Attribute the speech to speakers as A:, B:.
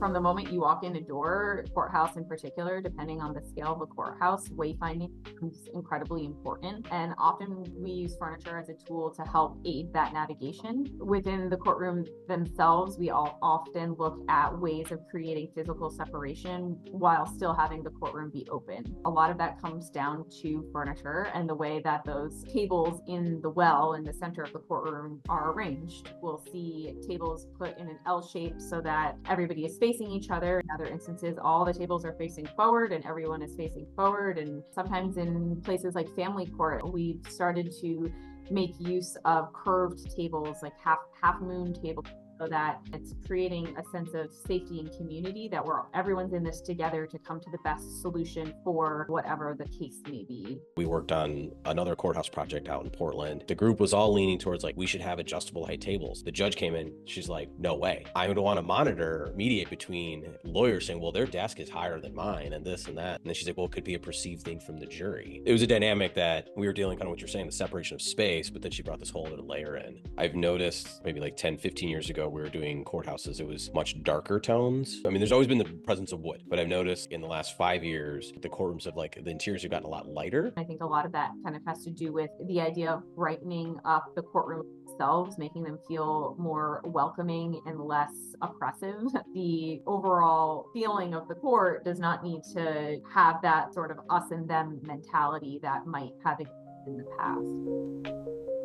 A: From the moment you walk in the door, courthouse in particular, depending on the scale of the courthouse, wayfinding is incredibly important. And often we use furniture as a tool to help aid that navigation. Within the courtroom themselves, we all often look at ways of creating physical separation while still having the courtroom be open. A lot of that comes down to furniture and the way that those tables in the well in the center of the courtroom are arranged. We'll see tables put in an L shape so that everybody is facing each other. In other instances, all the tables are facing forward and everyone is facing forward. And sometimes in places like family court, we've started to make use of curved tables, like half moon tables, so that it's creating a sense of safety and community, that everyone's in this together to come to the best solution for whatever the case may be.
B: We worked on another courthouse project out in Portland. The group was all leaning towards like, we should have adjustable height tables. The judge came in, she's like, no way. I would want to mediate between lawyers saying, well, their desk is higher than mine and this and that. And then she's like, well, it could be a perceived thing from the jury. It was a dynamic that we were dealing kind of what you're saying, the separation of space, but then she brought this whole other layer in. I've noticed maybe like 10, 15 years ago, we were doing courthouses, it was much darker tones. I mean, there's always been the presence of wood, but I've noticed in the last 5 years, the courtrooms have like, the interiors have gotten a lot lighter.
A: I think a lot of that kind of has to do with the idea of brightening up the courtroom themselves, making them feel more welcoming and less oppressive. The overall feeling of the court does not need to have that sort of us and them mentality that might have existed in the past.